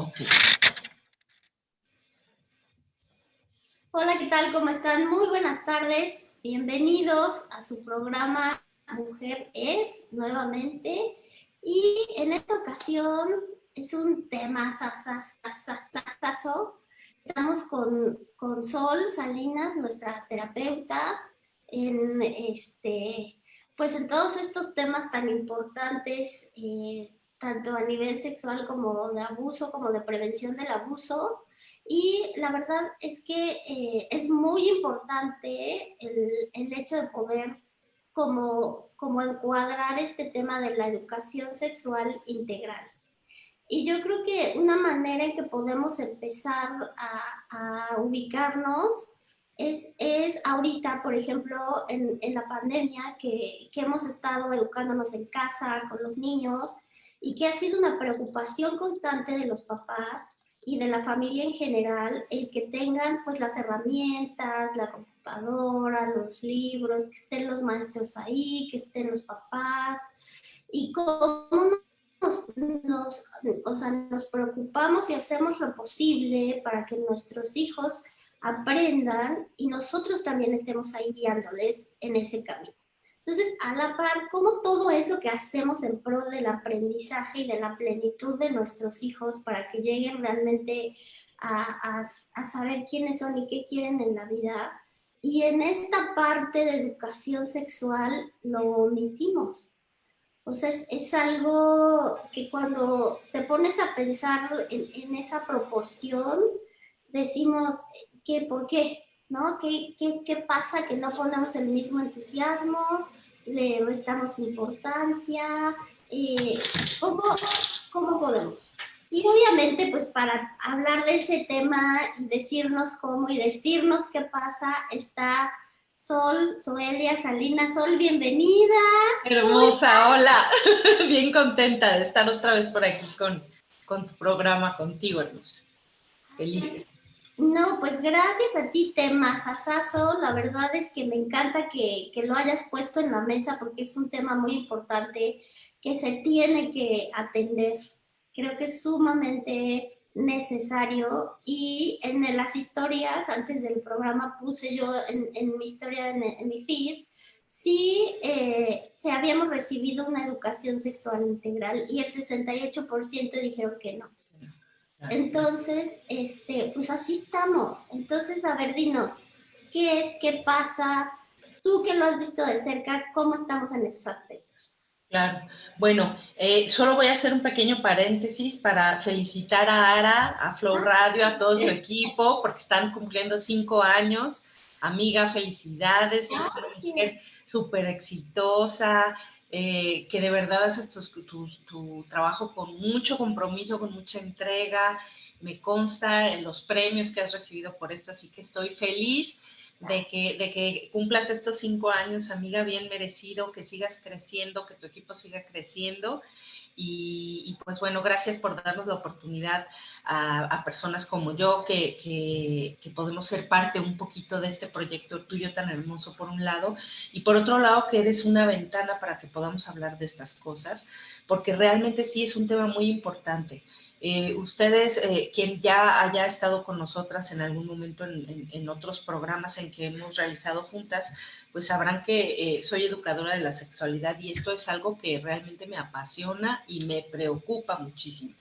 Ok. Hola, ¿qué tal? ¿Cómo están? Muy buenas tardes. Bienvenidos a su programa Mujer es, nuevamente. Y en esta ocasión es un tema sasazo. Estamos con Sol Salinas, nuestra terapeuta, en pues en todos estos temas tan importantes, tanto a nivel sexual como de abuso, como de prevención del abuso. Y la verdad es que es muy importante el hecho de poder como encuadrar este tema de la educación sexual integral. Y yo creo que una manera en que podemos empezar a ubicarnos es ahorita, por ejemplo, en la pandemia, que hemos estado educándonos en casa con los niños y que ha sido una preocupación constante de los papás y de la familia en general, el que tengan pues las herramientas, la computadora, los libros, que estén los maestros ahí, que estén los papás, y cómo nos preocupamos y hacemos lo posible para que nuestros hijos aprendan y nosotros también estemos ahí guiándoles en ese camino. Entonces, a la par, como todo eso que hacemos en pro del aprendizaje y de la plenitud de nuestros hijos para que lleguen realmente a saber quiénes son y qué quieren en la vida, y en esta parte de educación sexual lo omitimos. O sea, es algo que cuando te pones a pensar en esa proporción, decimos, ¿por qué? ¿No? ¿Qué pasa que no ponemos el mismo entusiasmo, le restamos importancia? ¿Cómo, ¿Cómo podemos? Y obviamente, pues para hablar de ese tema y decirnos cómo y decirnos qué pasa, está Soelia Salinas. Sol, bienvenida. Hermosa, hola. Bien contenta de estar otra vez por aquí con tu programa, contigo, hermosa. Feliz. No, pues gracias a ti, temazazazo. La verdad es que me encanta que lo hayas puesto en la mesa porque es un tema muy importante que se tiene que atender. Creo que es sumamente necesario. Y en las historias, antes del programa puse yo en mi historia, en mi feed, sí, se habíamos recibido una educación sexual integral y el 68% dijeron que no. Entonces, pues así estamos. Entonces, a ver, dinos, ¿qué es? ¿Qué pasa? Tú que lo has visto de cerca, ¿cómo estamos en esos aspectos? Claro. Bueno, solo voy a hacer un pequeño paréntesis para felicitar a Ara, a Flow Radio, a todo su equipo, porque están cumpliendo 5 años. Amiga, felicidades. Eres una mujer súper exitosa, que de verdad haces tu trabajo con mucho compromiso, con mucha entrega. Me consta en los premios que has recibido por esto, así que estoy feliz de que cumplas estos 5 años, amiga, bien merecido, que sigas creciendo, que tu equipo siga creciendo. Y pues bueno, gracias por darnos la oportunidad a personas como yo que podemos ser parte un poquito de este proyecto tuyo tan hermoso por un lado, y por otro lado que eres una ventana para que podamos hablar de estas cosas, porque realmente sí es un tema muy importante. Ustedes, quien ya haya estado con nosotras en algún momento en otros programas en que hemos realizado juntas, pues sabrán que soy educadora de la sexualidad y esto es algo que realmente me apasiona y me preocupa muchísimo.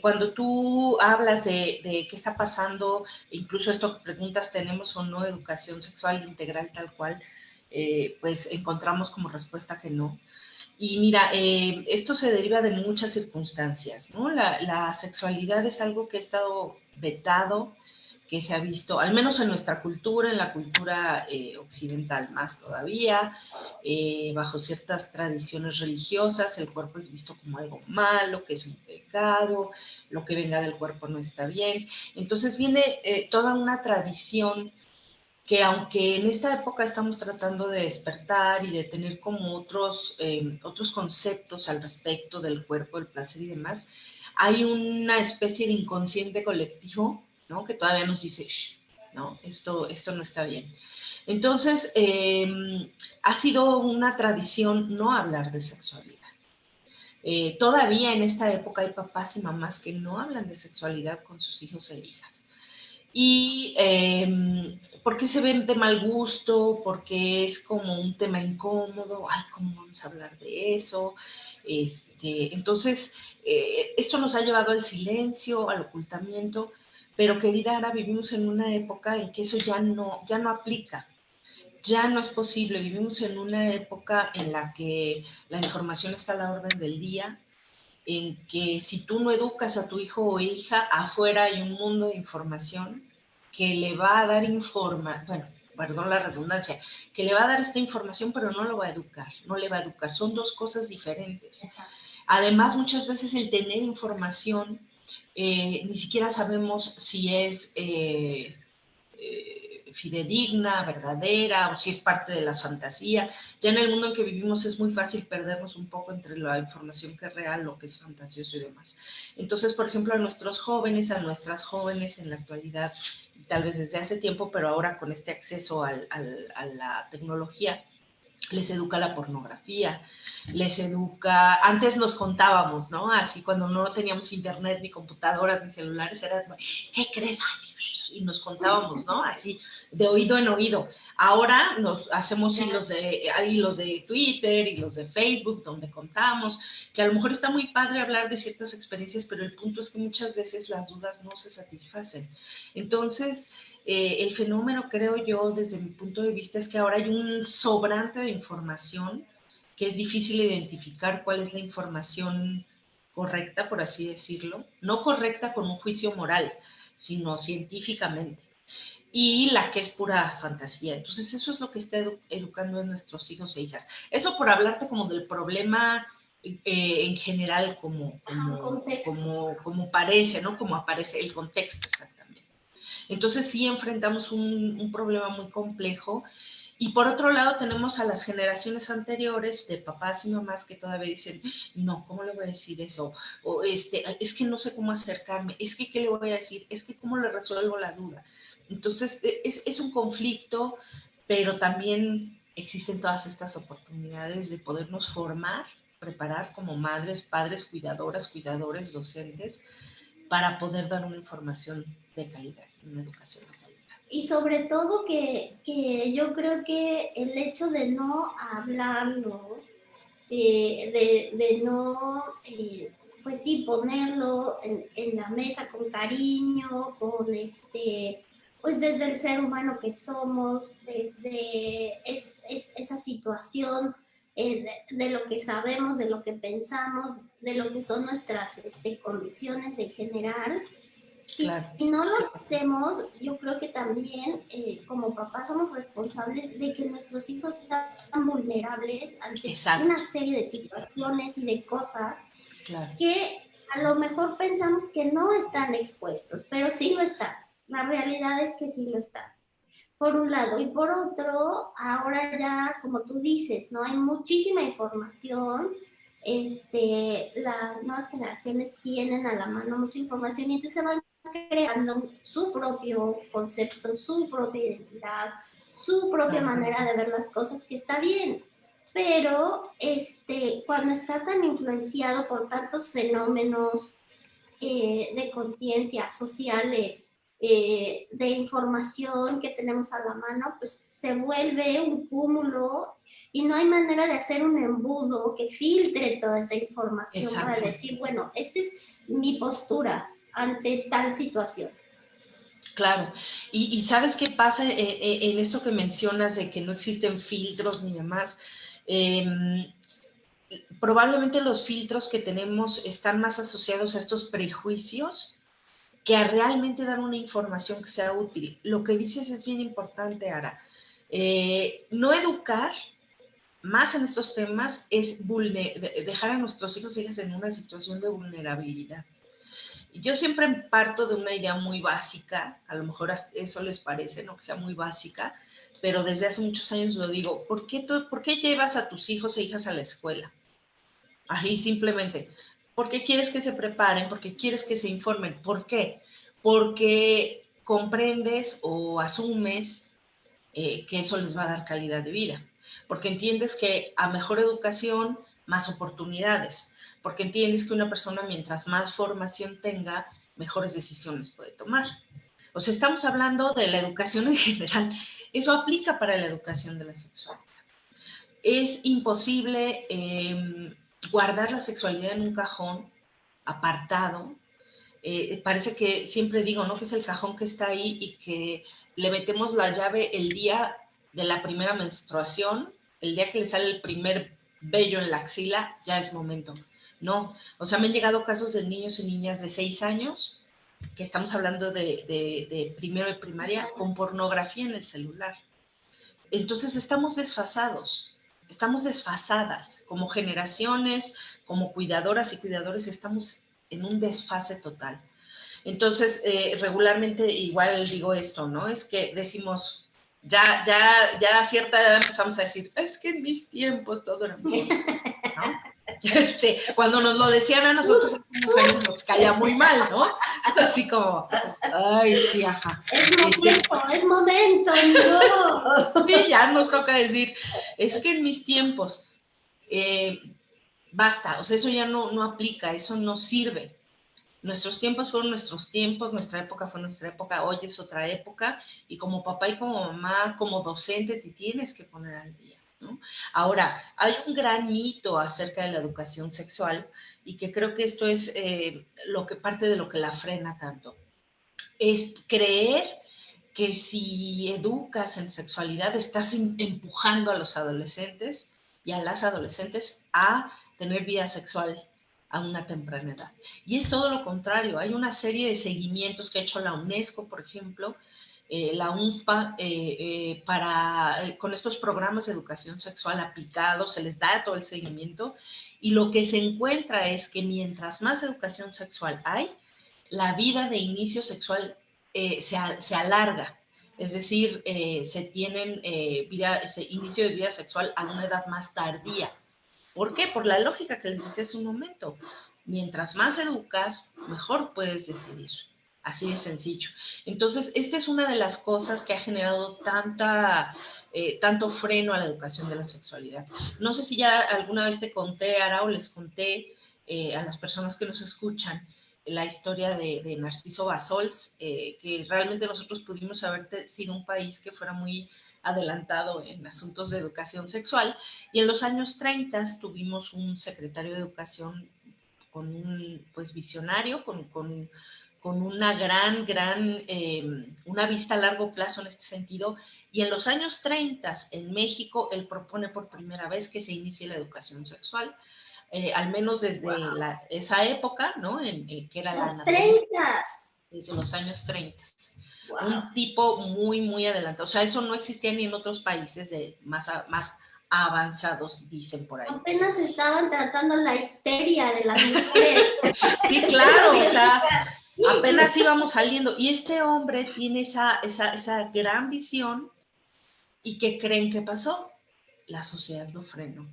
Cuando tú hablas de qué está pasando, incluso esto que preguntas, ¿tenemos o no educación sexual integral tal cual? Pues encontramos como respuesta que no. Y mira, esto se deriva de muchas circunstancias, ¿no? La sexualidad es algo que ha estado vetado, que se ha visto, al menos en nuestra cultura, en la cultura occidental más todavía, bajo ciertas tradiciones religiosas, el cuerpo es visto como algo malo, que es un pecado, lo que venga del cuerpo no está bien. Entonces viene toda una tradición que aunque en esta época estamos tratando de despertar y de tener como otros conceptos al respecto del cuerpo, del placer y demás, hay una especie de inconsciente colectivo, ¿no? Que todavía nos dice, shh, no, esto no está bien. Entonces, ha sido una tradición no hablar de sexualidad. Todavía en esta época hay papás y mamás que no hablan de sexualidad con sus hijos e hijas. Y porque se ven de mal gusto, porque es como un tema incómodo, ay, ¿cómo vamos a hablar de eso? Entonces, esto nos ha llevado al silencio, al ocultamiento, pero querida Ara, vivimos en una época en que eso ya no aplica, ya no es posible, vivimos en una época en la que la información está a la orden del día, en que si tú no educas a tu hijo o hija, afuera hay un mundo de información que le va a dar bueno, perdón la redundancia, que le va a dar esta información, pero no lo va a educar, no le va a educar. Son dos cosas diferentes. Exacto. Además, muchas veces el tener información, ni siquiera sabemos si es fidedigna, verdadera, o si es parte de la fantasía. Ya en el mundo en que vivimos es muy fácil perdernos un poco entre la información que es real, lo que es fantasioso y demás. Entonces, por ejemplo, a nuestros jóvenes, a nuestras jóvenes en la actualidad, tal vez desde hace tiempo, pero ahora con este acceso a la tecnología, les educa la pornografía, les educa, antes nos contábamos, ¿no? Así cuando no teníamos internet, ni computadoras, ni celulares, era, ¿qué crees? Y nos contábamos, ¿no? Así, de oído en oído. Ahora nos hacemos hilos de Twitter, hilos de Facebook, donde contamos, que a lo mejor está muy padre hablar de ciertas experiencias, pero el punto es que muchas veces las dudas no se satisfacen. Entonces, el fenómeno, creo yo, desde mi punto de vista, es que ahora hay un sobrante de información que es difícil identificar cuál es la información correcta, por así decirlo, no correcta con un juicio moral, sino científicamente, y la que es pura fantasía. Entonces, eso es lo que está educando a nuestros hijos e hijas. Eso por hablarte como del problema en general, como parece, ¿no? Como aparece el contexto, exactamente. Entonces sí enfrentamos un problema muy complejo. Y por otro lado tenemos a las generaciones anteriores de papás y mamás que todavía dicen, no, ¿cómo le voy a decir eso? O es que no sé cómo acercarme, es que ¿qué le voy a decir? Es que ¿cómo le resuelvo la duda? Entonces es un conflicto, pero también existen todas estas oportunidades de podernos formar, preparar como madres, padres, cuidadoras, cuidadores, docentes, para poder dar una información de calidad, una educación de calidad. Y sobre todo que yo creo que el hecho de no hablarlo, de no, pues sí, ponerlo en la mesa con cariño, con pues desde el ser humano que somos, desde esa situación, de lo que sabemos, de lo que pensamos, de lo que son nuestras convicciones en general. Si Claro. no lo hacemos, yo creo que también como papás somos responsables de que nuestros hijos están vulnerables ante Exacto. una serie de situaciones y de cosas Claro. que a lo mejor pensamos que no están expuestos, pero sí lo están. La realidad es que sí lo están, por un lado. Y por otro, ahora ya, como tú dices, ¿no? Hay muchísima información. Las nuevas generaciones tienen a la mano mucha información y entonces se van creando su propio concepto, su propia identidad, su propia manera de ver las cosas, que está bien. Pero cuando está tan influenciado por tantos fenómenos de conciencia sociales, de información que tenemos a la mano, pues se vuelve un cúmulo y no hay manera de hacer un embudo que filtre toda esa información. Exacto. Para decir, bueno, esta es mi postura ante tal situación. Claro, y ¿sabes qué pasa en esto que mencionas de que no existen filtros ni demás? Probablemente los filtros que tenemos están más asociados a estos prejuicios que a realmente dar una información que sea útil. Lo que dices es bien importante, Ara. No educar más en estos temas es dejar a nuestros hijos e hijas en una situación de vulnerabilidad. Yo siempre parto de una idea muy básica, a lo mejor eso les parece, ¿no? Que sea muy básica, pero desde hace muchos años lo digo. ¿Por qué llevas a tus hijos e hijas a la escuela? Ahí simplemente, ¿por qué quieres que se preparen? ¿Por qué quieres que se informen? ¿Por qué? Porque comprendes o asumes que eso les va a dar calidad de vida. Porque entiendes que a mejor educación, más oportunidades, porque entiendes que una persona mientras más formación tenga, mejores decisiones puede tomar. O sea, estamos hablando de la educación en general. Eso aplica para la educación de la sexualidad. Es imposible guardar la sexualidad en un cajón apartado. Parece que siempre digo, ¿no? Que es el cajón que está ahí y que le metemos la llave el día de la primera menstruación, el día que le sale el primer vello en la axila, ya es momento. No, o sea, me han llegado casos de niños y niñas de 6 años, que estamos hablando de primero de primaria, con pornografía en el celular. Entonces estamos desfasadas, como generaciones, como cuidadoras y cuidadores, estamos en un desfase total. Entonces, regularmente igual digo esto, ¿no? Es que decimos, ya a cierta edad empezamos a decir, es que en mis tiempos todo era mejor, ¿no? Cuando nos lo decían a nosotros hace unos años nos caía muy mal, ¿no? Así como, ay, sí, ajá. Es momento, no. Sí, ya nos toca decir, es que en mis tiempos, basta, o sea, eso ya no aplica, eso no sirve. Nuestros tiempos fueron nuestros tiempos, nuestra época fue nuestra época, hoy es otra época, y como papá y como mamá, como docente, te tienes que poner al día, ¿no? Ahora, hay un gran mito acerca de la educación sexual, y que creo que esto es parte de lo que la frena tanto, es creer que si educas en sexualidad estás empujando a los adolescentes y a las adolescentes a tener vida sexual a una temprana edad. Y es todo lo contrario, hay una serie de seguimientos que ha hecho la UNESCO, por ejemplo, la UNFPA, con estos programas de educación sexual aplicados, se les da todo el seguimiento, y lo que se encuentra es que mientras más educación sexual hay, la vida de inicio sexual se alarga, es decir, se tienen inicio de vida sexual a una edad más tardía. ¿Por qué? Por la lógica que les decía hace un momento. Mientras más educas, mejor puedes decidir. Así de sencillo. Entonces, esta es una de las cosas que ha generado tanto freno a la educación de la sexualidad. No sé si ya alguna vez te conté, Ara, o les conté a las personas que nos escuchan, la historia de Narciso Bassols, que realmente nosotros pudimos haber sido un país que fuera muy adelantado en asuntos de educación sexual, y en los años 30 tuvimos un secretario de educación con un visionario, con una una vista a largo plazo en este sentido, y en los años 30 en México él propone por primera vez que se inicie la educación sexual, al menos desde esa época, ¿no? Que era los 30. Desde los años 30. Wow. Un tipo muy, muy adelantado. O sea, eso no existía ni en otros países más avanzados, dicen por ahí. Apenas estaban tratando la histeria de las mujeres. Sí, claro, o sea, apenas íbamos saliendo. Y este hombre tiene esa gran visión, y ¿qué creen que pasó? La sociedad lo frenó.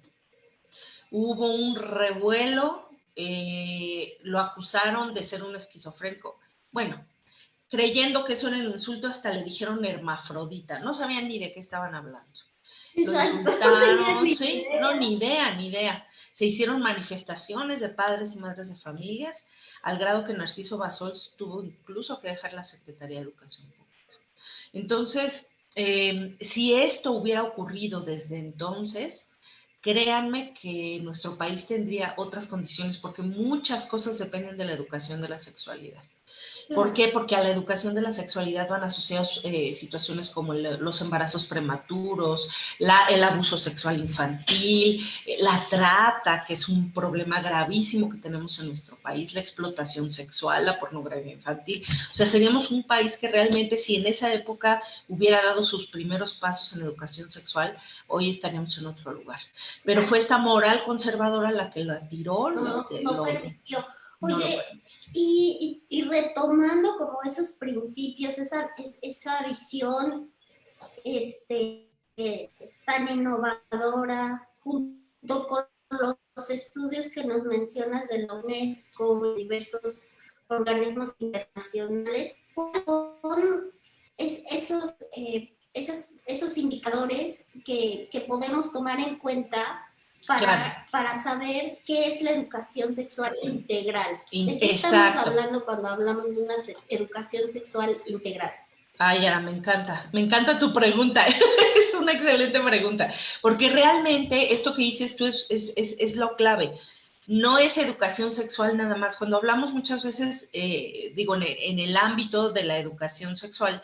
Hubo un revuelo, lo acusaron de ser un esquizofrénico. Bueno, creyendo que eso era un insulto, hasta le dijeron hermafrodita. No sabían ni de qué estaban hablando. Exacto. Lo insultaron, sí, no, ni idea. Se hicieron manifestaciones de padres y madres de familias, al grado que Narciso Bassols tuvo incluso que dejar la Secretaría de Educación Pública. Entonces, si esto hubiera ocurrido desde entonces, créanme que nuestro país tendría otras condiciones, porque muchas cosas dependen de la educación de la sexualidad. ¿Por qué? Porque a la educación de la sexualidad van asociados situaciones como los embarazos prematuros, el abuso sexual infantil, la trata, que es un problema gravísimo que tenemos en nuestro país, la explotación sexual, la pornografía infantil. O sea, seríamos un país que realmente, si en esa época hubiera dado sus primeros pasos en educación sexual, hoy estaríamos en otro lugar. Pero fue esta moral conservadora la que la tiró. No permitió. Oye, y retomando como esos principios, esa visión tan innovadora, junto con los estudios que nos mencionas de la UNESCO y diversos organismos internacionales, son esos indicadores que podemos tomar en cuenta Claro. para saber qué es la educación sexual integral. ¿De qué estamos Exacto. hablando cuando hablamos de una educación sexual integral? Ay, Ara, me encanta tu pregunta, es una excelente pregunta, porque realmente esto que dices tú es lo clave. No es educación sexual nada más. Cuando hablamos muchas veces, digo, en el ámbito de la educación sexual,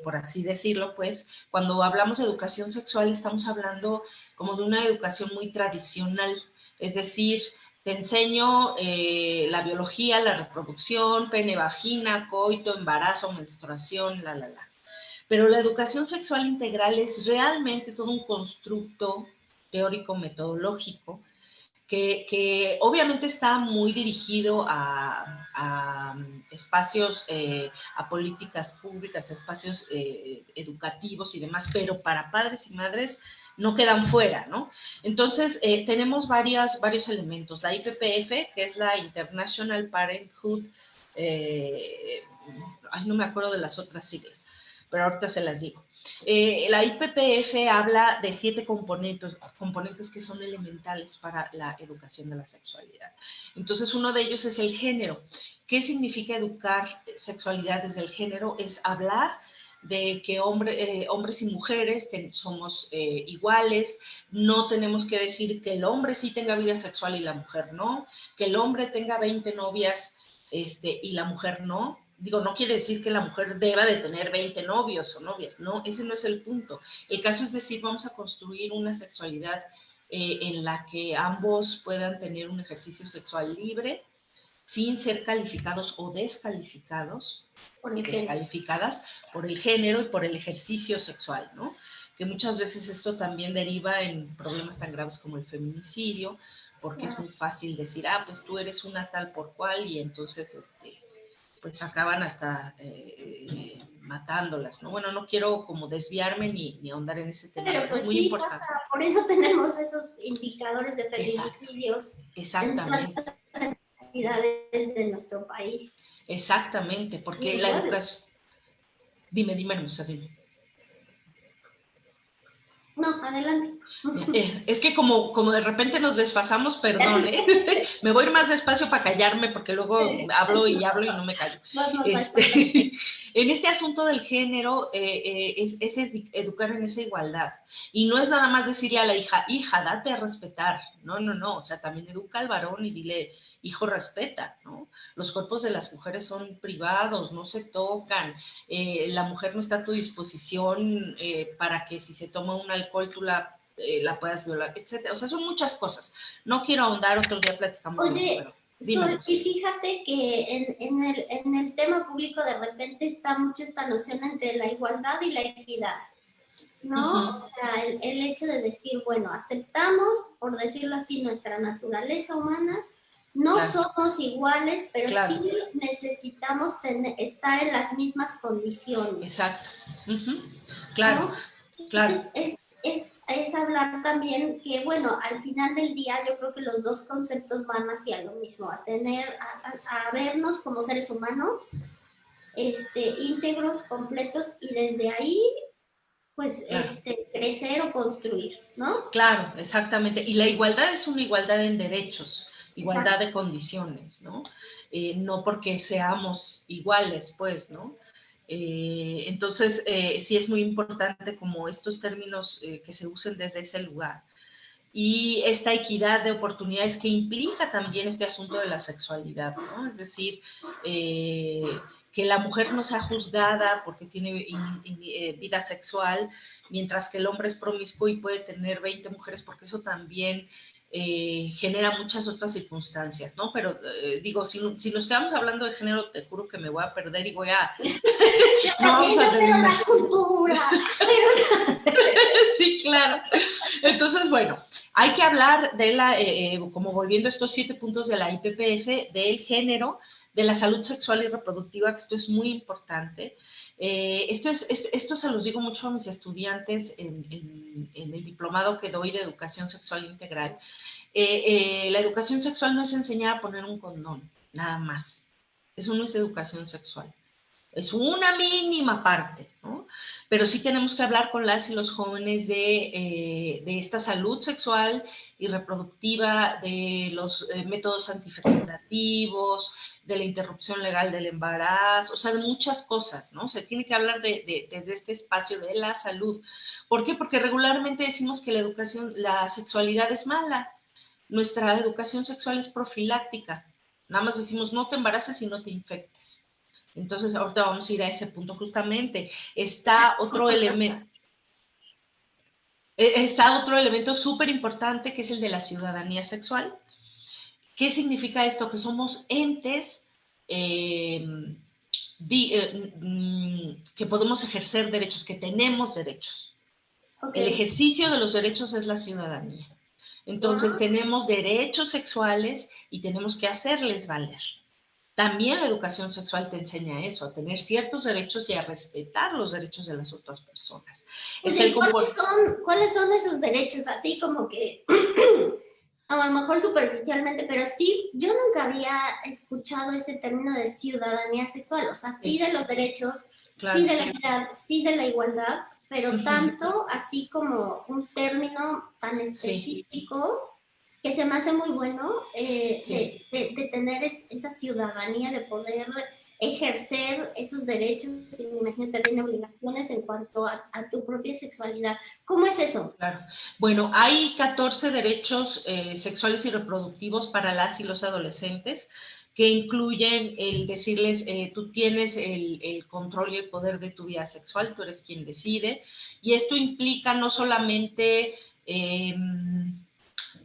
por así decirlo, pues, cuando hablamos de educación sexual estamos hablando como de una educación muy tradicional, es decir, te enseño la biología, la reproducción, pene, vagina, coito, embarazo, menstruación, la. Pero la educación sexual integral es realmente todo un constructo teórico metodológico que obviamente está muy dirigido a espacios, a políticas públicas, a espacios educativos y demás, pero para padres y madres no quedan fuera, ¿no? Entonces, tenemos varios elementos. La IPPF, que es la International Parenthood, ay, no me acuerdo de las otras siglas, pero ahorita se las digo. La IPPF habla de 7 componentes que son elementales para la educación de la sexualidad. Entonces, uno de ellos es el género. ¿Qué significa educar sexualidad desde el género? Es hablar de que hombres y mujeres somos iguales, no tenemos que decir que el hombre sí tenga vida sexual y la mujer no, que el hombre tenga 20 novias y la mujer no. Digo, no quiere decir que la mujer deba de tener 20 novios o novias, no, ese no es el punto. El caso es decir, vamos a construir una sexualidad en la que ambos puedan tener un ejercicio sexual libre, sin ser calificados o descalificadas por el género y por el ejercicio sexual, ¿no? Que muchas veces esto también deriva en problemas tan graves como el feminicidio, porque es muy fácil decir, pues tú eres una tal por cual, y entonces pues acaban hasta matándolas, ¿no? Bueno, no quiero como desviarme ni ahondar en ese tema, pero pues es muy sí, importante. pasa, por eso tenemos esos indicadores de feminicidios en tantas entidades de nuestro país. Exactamente, porque la educación... Dime, hermosa, dime. No, adelante. Es que como de repente nos desfasamos, perdón, me voy a ir más despacio para callarme porque luego hablo y no me callo. En este asunto del género es educar en esa igualdad. Y no es nada más decirle a la hija, date a respetar. No, o sea, también educa al varón y dile, hijo, respeta, ¿no? Los cuerpos de las mujeres son privados, no se tocan. La mujer no está a tu disposición para que si se toma un alcohol tú la puedas violar, etcétera. O sea, son muchas cosas. No quiero ahondar, otro día platicamos de eso, pero dime. Y fíjate que en el tema público de repente está mucho esta noción entre la igualdad y la equidad, ¿no? O sea, el hecho de decir, bueno, aceptamos, por decirlo así, nuestra naturaleza humana, no somos iguales, pero sí necesitamos estar en las mismas condiciones. Exacto. Claro, ¿no? Claro. Es hablar también que, bueno, al final del día yo creo que los dos conceptos van hacia lo mismo, a vernos como seres humanos, íntegros, completos, y desde ahí, pues, crecer o construir, ¿no? Claro, exactamente. Y la igualdad es una igualdad en derechos, igualdad de condiciones, ¿no? No porque seamos iguales, pues, ¿no? Entonces, sí es muy importante como estos términos que se usen desde ese lugar. Y esta equidad de oportunidades que implica también este asunto de la sexualidad, ¿no? Es decir, que la mujer no sea juzgada porque tiene vida sexual, mientras que el hombre es promiscuo y puede tener 20 mujeres, porque eso también genera muchas otras circunstancias, ¿no? Pero digo, si nos quedamos hablando de género, te juro que me voy a perder y voy a... no vamos a tener la cultura. Sí, claro. Entonces, bueno, hay que hablar de como volviendo a estos 7 puntos de la IPPF, del género, de la salud sexual y reproductiva, que esto es muy importante. Esto se los digo mucho a mis estudiantes en el diplomado que doy de educación sexual integral. La educación sexual no es enseñar a poner un condón, nada más. Eso no es educación sexual. Es una mínima parte, ¿no? Pero sí tenemos que hablar con las y los jóvenes de esta salud sexual y reproductiva, de los métodos antifecundativos, de la interrupción legal del embarazo, o sea, de muchas cosas, ¿no? Se tiene que hablar desde este espacio de la salud. ¿Por qué? Porque regularmente decimos que la sexualidad es mala. Nuestra educación sexual es profiláctica. Nada más decimos, no te embaraces y no te infectes. Entonces, ahorita vamos a ir a ese punto justamente. Está otro elemento súper importante, que es el de la ciudadanía sexual. ¿Qué significa esto? Que somos entes que podemos ejercer derechos, que tenemos derechos. El ejercicio de los derechos es la ciudadanía. Entonces, tenemos derechos sexuales y tenemos que hacerles valer. También la educación sexual te enseña eso, a tener ciertos derechos y a respetar los derechos de las otras personas. Oye, ¿cuáles son esos derechos? Así como que, a lo mejor superficialmente, pero sí, yo nunca había escuchado ese término de ciudadanía sexual, o sea, sí de los derechos, claro, sí de la equidad, sí de la igualdad, pero tanto así como un término tan específico, sí, que se me hace muy bueno sí, de tener esa ciudadanía, de poder ejercer esos derechos y me imagino también obligaciones en cuanto a tu propia sexualidad. ¿Cómo es eso? Claro. Bueno, hay 14 derechos sexuales y reproductivos para las y los adolescentes que incluyen el decirles, tú tienes el control y el poder de tu vida sexual, tú eres quien decide, y esto implica no solamente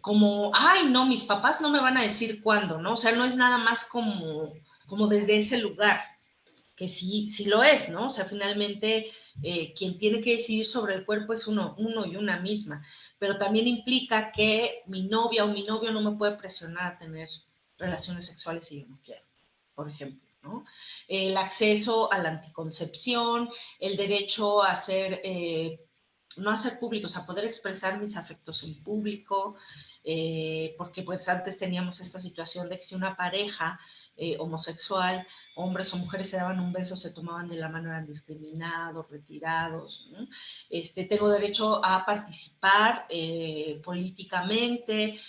como, ay, no, mis papás no me van a decir cuándo, ¿no? O sea, no es nada más como desde ese lugar, que sí, sí lo es, ¿no? O sea, finalmente quien tiene que decidir sobre el cuerpo es uno y una misma, pero también implica que mi novia o mi novio no me puede presionar a tener relaciones sexuales si yo no quiero, por ejemplo, ¿no? El acceso a la anticoncepción, el derecho a hacer, no a ser públicos, a poder expresar mis afectos en público, porque pues antes teníamos esta situación de que si una pareja homosexual, hombres o mujeres se daban un beso, se tomaban de la mano, eran discriminados, retirados, ¿no? Tengo derecho a participar políticamente,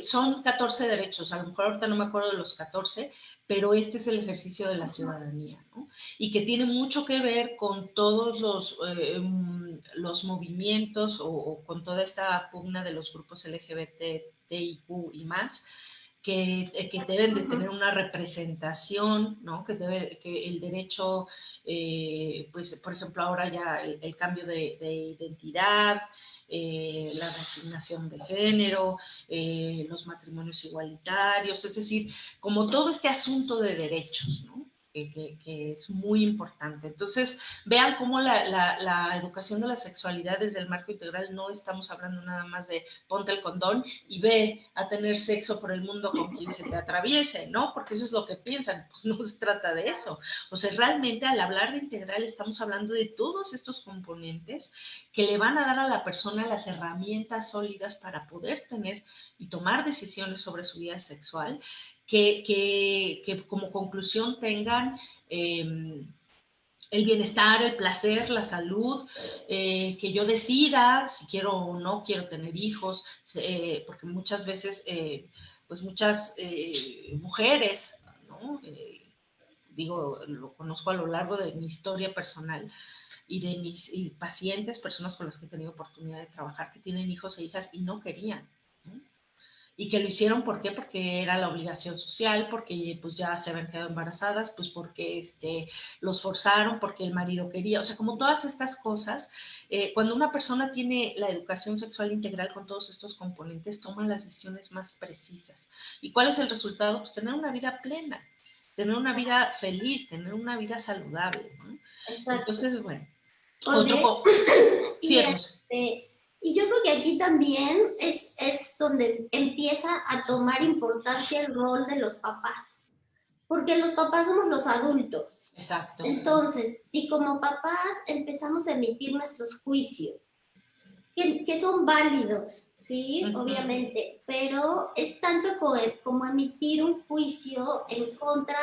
son 14 derechos, a lo mejor ahorita no me acuerdo de los 14, pero este es el ejercicio de la ciudadanía, ¿no? Y que tiene mucho que ver con todos los movimientos o con toda esta pugna de los grupos LGBTIQ y más, que deben de tener una representación, ¿no? Que el derecho, pues, por ejemplo, ahora ya el cambio de identidad, la reasignación de género, los matrimonios igualitarios, es decir, como todo este asunto de derechos, ¿no? Que es muy importante. Entonces, vean cómo la educación de la sexualidad desde el marco integral no estamos hablando nada más de ponte el condón y ve a tener sexo por el mundo con quien se te atraviese, ¿no? Porque eso es lo que piensan, pues no se trata de eso. O sea, realmente al hablar de integral estamos hablando de todos estos componentes que le van a dar a la persona las herramientas sólidas para poder tener y tomar decisiones sobre su vida sexual, que como conclusión tengan el bienestar, el placer, la salud, que yo decida si quiero o no quiero tener hijos, porque muchas veces, pues muchas mujeres, ¿no? Digo, lo conozco a lo largo de mi historia personal y de mis pacientes, personas con las que he tenido oportunidad de trabajar, que tienen hijos e hijas y no querían, ¿no? Y que lo hicieron, ¿por qué? Porque era la obligación social, porque pues ya se habían quedado embarazadas, pues porque los forzaron, porque el marido quería, o sea, como todas estas cosas, cuando una persona tiene la educación sexual integral con todos estos componentes, toma las decisiones más precisas. ¿Y cuál es el resultado? Pues tener una vida plena, tener una vida feliz, tener una vida saludable, ¿no? Exacto. Entonces, bueno. Oye, sí, y yo creo que aquí también es donde empieza a tomar importancia el rol de los papás, porque los papás somos los adultos. Exacto. Entonces, si como papás empezamos a emitir nuestros juicios, que son válidos, ¿sí? Obviamente, pero es tanto como emitir un juicio en contra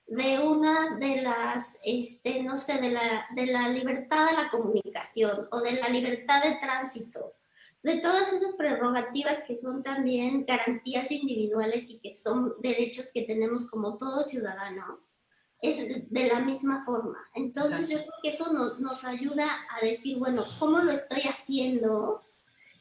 de una de las, no sé, de la libertad de la comunicación o de la libertad de tránsito, de todas esas prerrogativas que son también garantías individuales y que son derechos que tenemos como todo ciudadano, es de la misma forma. Entonces yo Exacto. creo que eso nos ayuda a decir, bueno, ¿cómo lo estoy haciendo?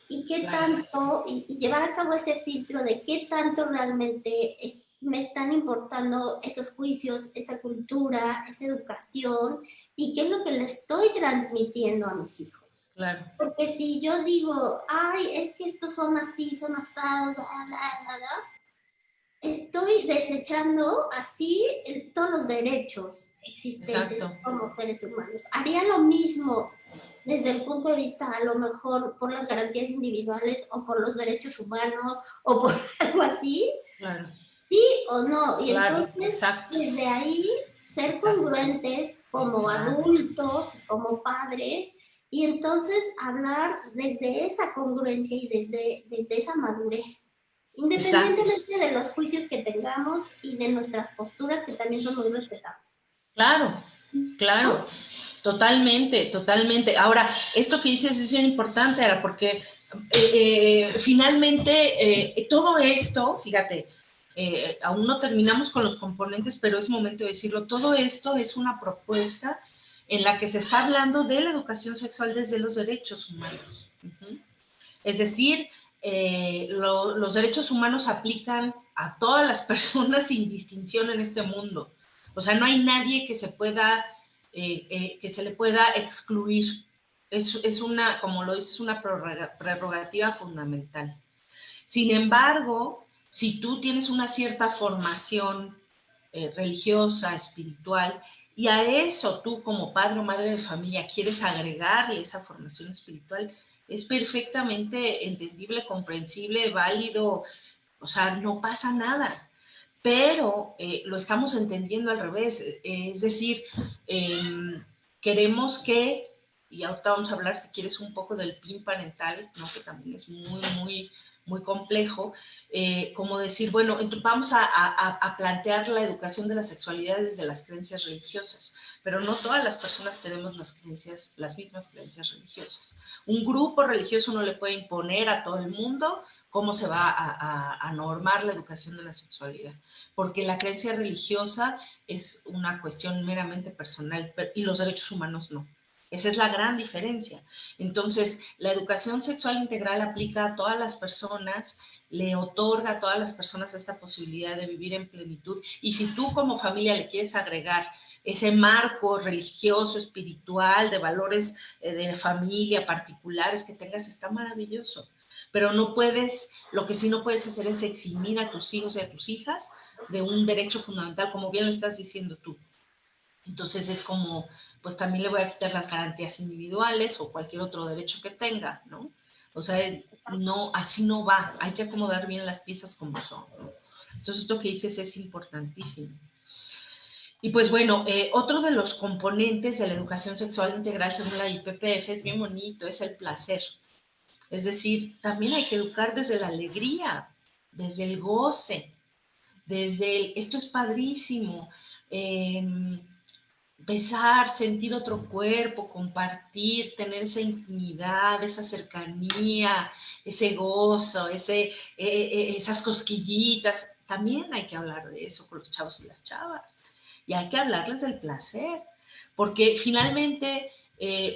Y qué Claro. tanto, y llevar a cabo ese filtro de qué tanto realmente me están importando esos juicios, esa cultura, esa educación, y qué es lo que le estoy transmitiendo a mis hijos. Claro. Porque si yo digo, ay, es que estos son así, son asados, estoy desechando así todos los derechos existentes Exacto. como seres humanos. Haría lo mismo desde el punto de vista, a lo mejor, por las garantías individuales o por los derechos humanos o por algo así, Claro. sí o no. Y Claro. entonces, Exacto. desde ahí, ser Exacto. congruentes como Exacto. adultos, como padres, y entonces hablar desde esa congruencia y desde esa madurez, Exacto. independientemente de los juicios que tengamos y de nuestras posturas, que también son muy respetables. Claro, claro. ¿No? Totalmente, totalmente. Ahora, esto que dices es bien importante, Ara, porque finalmente todo esto, fíjate, aún no terminamos con los componentes, pero es momento de decirlo, todo esto es una propuesta en la que se está hablando de la educación sexual desde los derechos humanos. Es decir, los derechos humanos aplican a todas las personas sin distinción en este mundo. O sea, no hay nadie que se pueda que se le pueda excluir. Es una, como lo dices, una prerrogativa fundamental. Sin embargo, si tú tienes una cierta formación religiosa, espiritual, y a eso tú como padre o madre de familia quieres agregarle esa formación espiritual, es perfectamente entendible, comprensible, válido, o sea, no pasa nada. Pero lo estamos entendiendo al revés, es decir, eh, queremos que, y ahorita vamos a hablar si quieres un poco del PIN parental, ¿no? Que también es muy complejo, como decir, bueno, vamos a plantear la educación de la sexualidad desde las creencias religiosas, pero no todas las personas tenemos las mismas creencias religiosas. Un grupo religioso no le puede imponer a todo el mundo cómo se va a normar la educación de la sexualidad, porque la creencia religiosa es una cuestión meramente personal y los derechos humanos no. Esa es la gran diferencia. Entonces, la educación sexual integral aplica a todas las personas, le otorga a todas las personas esta posibilidad de vivir en plenitud. Y si tú como familia le quieres agregar ese marco religioso, espiritual, de valores de familia particulares que tengas, está maravilloso. Pero no puedes, lo que sí no puedes hacer es eximir a tus hijos y a tus hijas de un derecho fundamental, como bien lo estás diciendo tú. Entonces es como, pues también le voy a quitar las garantías individuales o cualquier otro derecho que tenga, ¿no? O sea, no, así no va, hay que acomodar bien las piezas como son, ¿no? Entonces esto que dices es importantísimo. Y pues bueno, otro de los componentes de la educación sexual integral según la IPPF es bien bonito, es el placer. Es decir, también hay que educar desde la alegría, desde el goce, desde el, esto es padrísimo, besar, sentir otro cuerpo, compartir, tener esa intimidad, esa cercanía, ese gozo, esas cosquillitas. También hay que hablar de eso con los chavos y las chavas. Y hay que hablarles del placer, porque finalmente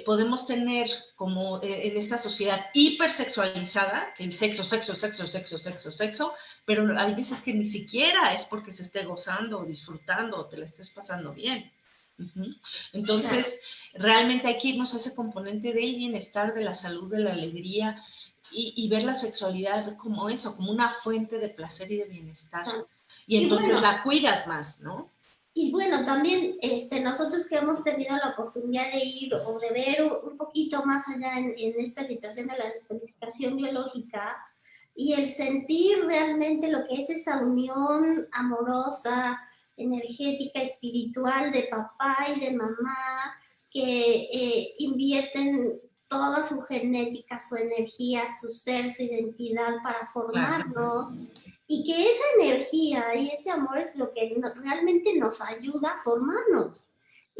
podemos tener como en esta sociedad hipersexualizada, que el sexo, sexo, sexo, sexo, sexo, sexo, pero hay veces que ni siquiera es porque se esté gozando o disfrutando o te la estés pasando bien. Entonces, realmente hay que irnos a ese componente del bienestar, de la salud, de la alegría y ver la sexualidad como eso, como una fuente de placer y de bienestar. Y Y entonces bueno, la cuidas más, ¿no? y bueno, también nosotros que hemos tenido la oportunidad de ir o de ver un poquito más allá en esta situación de la descodificación biológica y el sentir realmente lo que es esa unión amorosa, energética, espiritual de papá y de mamá que invierten toda su genética, su energía, su ser, su identidad para Claro. formarnos y que esa energía y ese amor es lo que realmente nos ayuda a formarnos.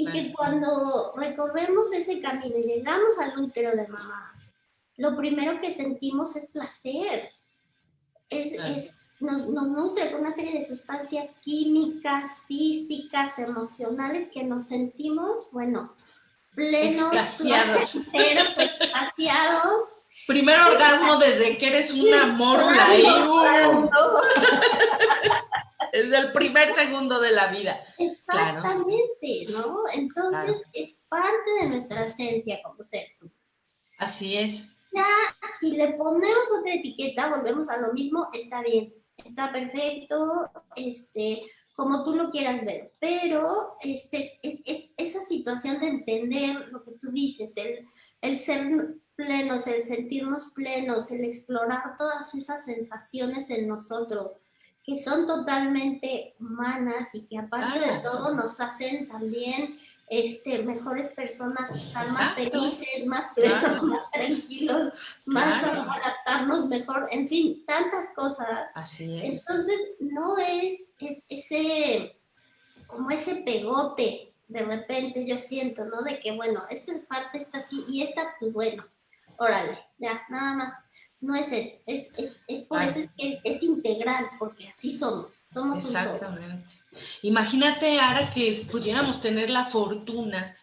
Y que cuando recorremos ese camino y llegamos al útero de mamá, lo primero que sentimos es placer. Nos nutre con una serie de sustancias químicas, físicas, emocionales, que nos sentimos, bueno, plenos, placenteros, extasiados. Primer orgasmo desde que eres una mórula. Desde el primer segundo de la vida. Exactamente, claro. ¿No? Entonces, claro, es parte de nuestra esencia como seres humanos. Así es. Ya, si le ponemos otra etiqueta, volvemos a lo mismo, está bien, está perfecto, como tú lo quieras ver, pero es esa situación de entender lo que tú dices, el ser plenos, el sentirnos plenos, el explorar todas esas sensaciones en nosotros, que son totalmente humanas y que aparte de todo nos hacen también mejores personas, estar más felices, más plenos, más tranquilos, más adaptarnos mejor, en fin, tantas cosas. Así es. Entonces, no es como ese pegote, de repente yo siento, ¿no? De que, bueno, esta parte está así y esta, pues bueno, órale, ya, nada más. No es eso, es por eso es que es integral, porque así somos exactamente. Un todo. Imagínate, Ara, que pudiéramos tener la fortuna,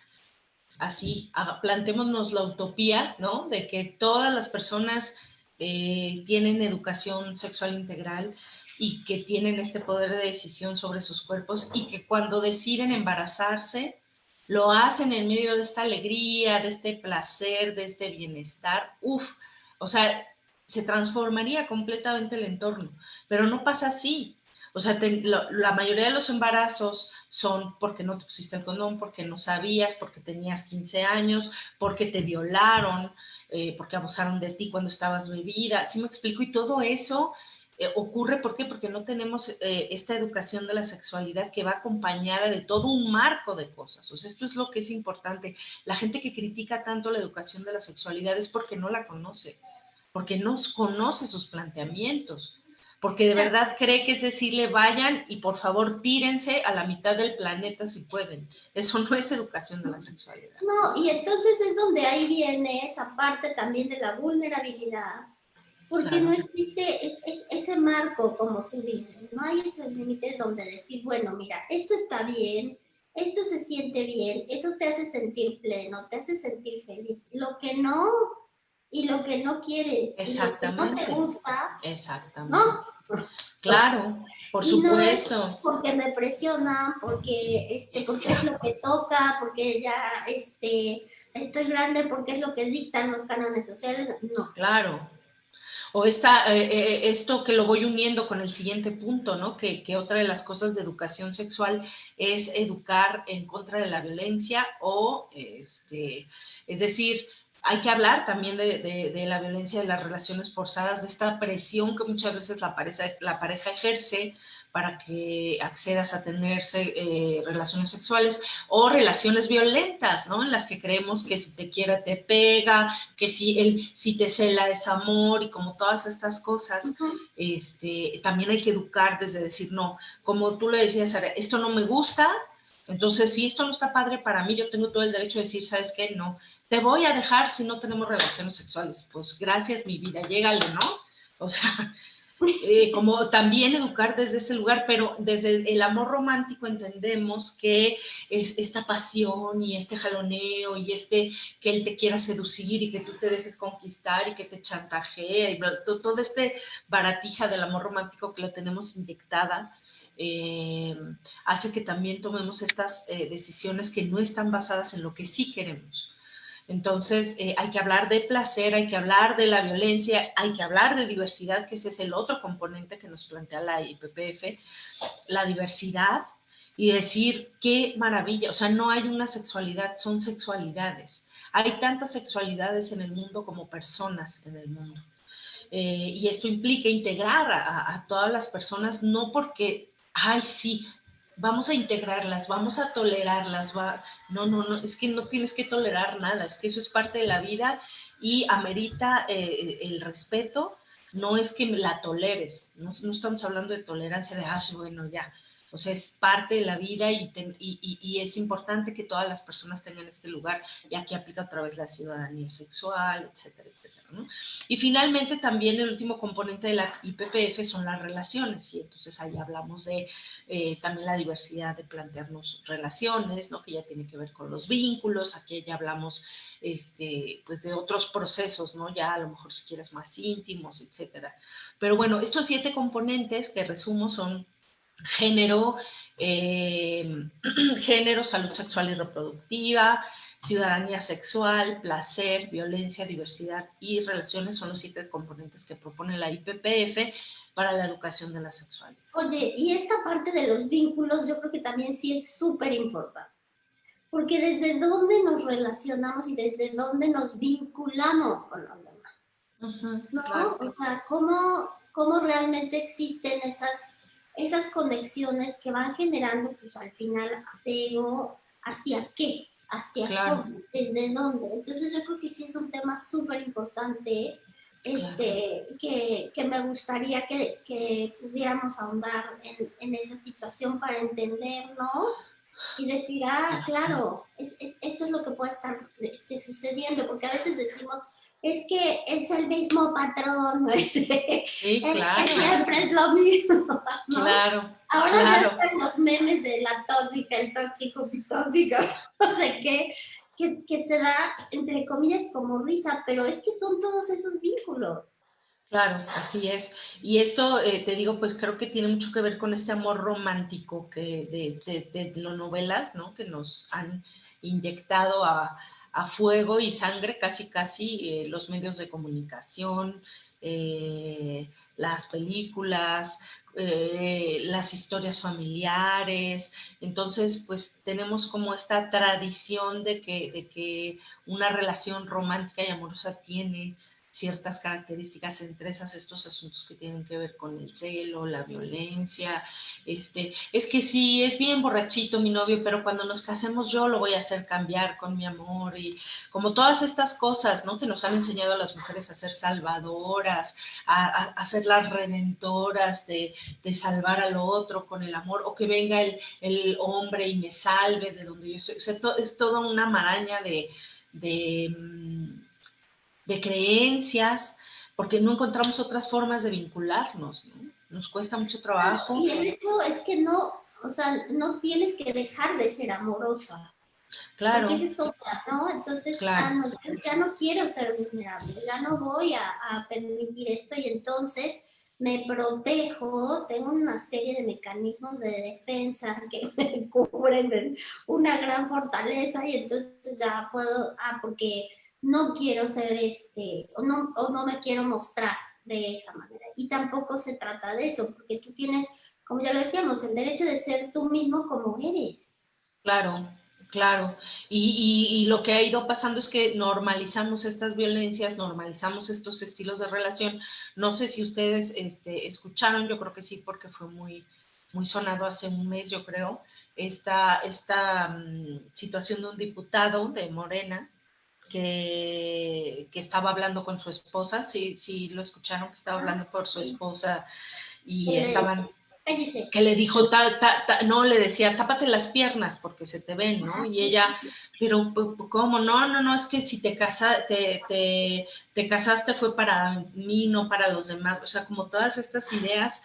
así, plantémonos la utopía, ¿no? De que todas las personas tienen educación sexual integral y que tienen este poder de decisión sobre sus cuerpos y que cuando deciden embarazarse, lo hacen en medio de esta alegría, de este placer, de este bienestar. O sea, se transformaría completamente el entorno, pero no pasa así. O sea, la mayoría de los embarazos son porque no te pusiste el condón, porque no sabías, porque tenías 15 años, porque te violaron, porque abusaron de ti cuando estabas bebida. ¿Sí me explico? Y todo eso ocurre, ¿por qué? Porque no tenemos esta educación de la sexualidad que va acompañada de todo un marco de cosas. O sea, esto es lo que es importante. La gente que critica tanto la educación de la sexualidad es porque no la conoce, porque no conoce sus planteamientos, porque de verdad cree que es decirle vayan y por favor tírense a la mitad del planeta si pueden. Eso no es educación de la sexualidad. No, y entonces es donde ahí viene esa parte también de la vulnerabilidad, porque no existe ese marco, como tú dices, no hay esos límites donde decir, bueno, mira, esto está bien, esto se siente bien, eso te hace sentir pleno, te hace sentir feliz. Lo que no, y lo que no quieres, y lo que no te gusta, exactamente, ¿no? Claro, por y supuesto. No es porque me presionan, porque es lo que toca, porque ya estoy grande, porque es lo que dictan los cánones sociales, no. Claro. O esto que lo voy uniendo con el siguiente punto, ¿no? Que otra de las cosas de educación sexual es educar en contra de la violencia o, es decir, hay que hablar también de la violencia de las relaciones forzadas, de esta presión que muchas veces la pareja ejerce para que accedas a tenerse relaciones sexuales o relaciones violentas, ¿no? En las que creemos que si te quiere te pega, que si te cela es amor y como todas estas cosas, también hay que educar desde decir, no, como tú le decías, Sara, esto no me gusta, entonces si esto no está padre para mí, yo tengo todo el derecho de decir, ¿sabes qué? No, te voy a dejar si no tenemos relaciones sexuales. Pues gracias, mi vida, llégale, ¿no? O sea, como también educar desde este lugar, pero desde el amor romántico entendemos que es esta pasión y este jaloneo y que él te quiera seducir y que tú te dejes conquistar y que te chantajea y todo este baratija del amor romántico que lo tenemos inyectada, hace que también tomemos estas decisiones que no están basadas en lo que sí queremos. Entonces, hay que hablar de placer, hay que hablar de la violencia, hay que hablar de diversidad, que ese es el otro componente que nos plantea la IPPF, la diversidad, y decir qué maravilla, o sea, no hay una sexualidad, son sexualidades. Hay tantas sexualidades en el mundo como personas en el mundo. Y esto implica integrar a todas las personas, no porque, ay, sí, vamos a integrarlas, vamos a tolerarlas, no, es que no tienes que tolerar nada, es que eso es parte de la vida y amerita el respeto, no es que la toleres, no estamos hablando de tolerancia de, bueno, ya, o sea, es parte de la vida y es importante que todas las personas tengan este lugar, y aquí aplica otra vez la ciudadanía sexual, etcétera, etcétera, ¿no? Y finalmente también el último componente de la IPPF son las relaciones, y entonces ahí hablamos de también la diversidad de plantearnos relaciones, ¿no? Que ya tiene que ver con los vínculos, aquí ya hablamos pues de otros procesos, ¿no? Ya a lo mejor si quieres más íntimos, etcétera. Pero bueno, estos 7 componentes que resumo son género, género, salud sexual y reproductiva, ciudadanía sexual, placer, violencia, diversidad y relaciones son los 7 componentes que propone la IPPF para la educación de la sexualidad. Oye, y esta parte de los vínculos yo creo que también sí es súper importante, porque desde dónde nos relacionamos y desde dónde nos vinculamos con los demás, ¿no? Claro. O sea, cómo realmente existen esas conexiones que van generando, pues al final, apego, ¿hacia qué? ¿Hacia Claro. cómo? ¿Desde dónde? Entonces yo creo que sí es un tema súper importante, que me gustaría que pudiéramos ahondar en esa situación para entendernos y decir, claro, esto es lo que puede estar sucediendo, porque a veces decimos, es que es el mismo patrón, ¿no? Sí, claro. Que siempre es lo mismo, ¿no? Claro. Ahora claro. ya están los memes de la tóxica, el tóxico, mi tóxico, no sé qué, que se da, entre comillas, como risa, pero es que son todos esos vínculos. Claro, así es. Y esto, te digo, pues creo que tiene mucho que ver con este amor romántico que de las novelas, ¿no? Que nos han inyectado a fuego y sangre casi los medios de comunicación, las películas, las historias familiares. Entonces, pues tenemos como esta tradición de que una relación romántica y amorosa tiene ciertas características entre estos asuntos que tienen que ver con el celo, la violencia, es que sí, es bien borrachito mi novio, pero cuando nos casemos yo lo voy a hacer cambiar con mi amor, y como todas estas cosas, ¿no? Que nos han enseñado a las mujeres a ser salvadoras, a ser las redentoras de salvar al otro con el amor, o que venga el hombre y me salve de donde yo estoy, o sea, es toda una maraña de creencias, porque no encontramos otras formas de vincularnos, ¿no? Nos cuesta mucho trabajo. Y el hecho es que no, o sea, no tienes que dejar de ser amorosa. Claro. Porque esa es otra, ¿no? Entonces, claro. no, yo ya no quiero ser vulnerable, ya no voy a permitir esto y entonces me protejo, tengo una serie de mecanismos de defensa que me cubren una gran fortaleza y entonces ya puedo, porque no quiero ser o no me quiero mostrar de esa manera. Y tampoco se trata de eso, porque tú tienes, como ya lo decíamos, el derecho de ser tú mismo como eres. Claro, claro. Y lo que ha ido pasando es que normalizamos estas violencias, normalizamos estos estilos de relación. No sé si ustedes escucharon, yo creo que sí, porque fue muy, muy sonado hace un mes, yo creo, esta situación de un diputado de Morena que estaba hablando con su esposa, sí lo escucharon, que estaba hablando por su esposa y estaban... Cállese. Que le dijo, no, le decía, tápate las piernas porque se te ven, ¿no? Y ella, pero ¿cómo? No, es que si te casaste fue para mí, no para los demás. O sea, como todas estas ideas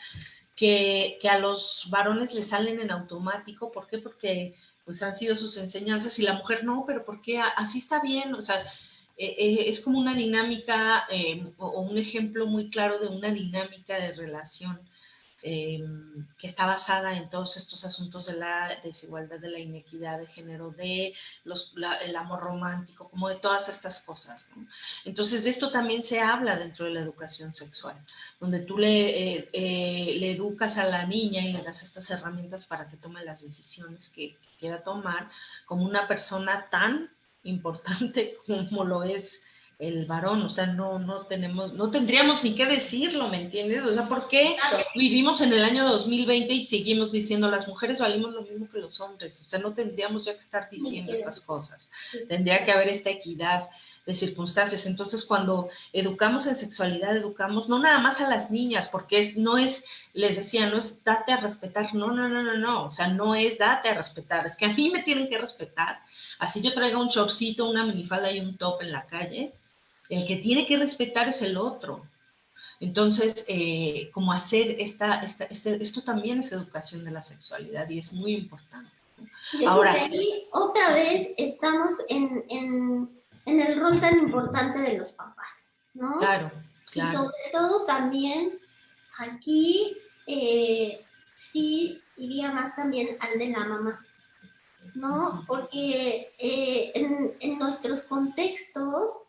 que a los varones les salen en automático. ¿Por qué? Porque pues han sido sus enseñanzas y la mujer no, pero ¿por qué? Así está bien, o sea, es como una dinámica o un ejemplo muy claro de una dinámica de relación que está basada en todos estos asuntos de la desigualdad, de la inequidad de género, de el amor romántico, como de todas estas cosas, ¿no? Entonces, de esto también se habla dentro de la educación sexual, donde tú le educas a la niña y le das estas herramientas para que tome las decisiones que quiera tomar como una persona tan importante como lo es el varón, o sea, no tendríamos ni que decirlo, ¿me entiendes? O sea, ¿por qué vivimos en el año 2020 y seguimos diciendo las mujeres valimos lo mismo que los hombres? O sea, no tendríamos ya que estar diciendo estas cosas. Tendría que haber esta equidad de circunstancias. Entonces, cuando educamos en sexualidad, educamos no nada más a las niñas, porque no es, les decía, no es date a respetar, no, o sea, no es date a respetar, es que a mí me tienen que respetar. Así yo traiga un shortcito, una minifalda y un top en la calle, el que tiene que respetar es el otro. Entonces, como hacer esto también es educación de la sexualidad y es muy importante. Yo ahora, creo que ahí otra vez estamos en el rol tan importante de los papás, ¿no? Claro. Y sobre todo también aquí sí iría más también al de la mamá, ¿no? Porque en nuestros contextos,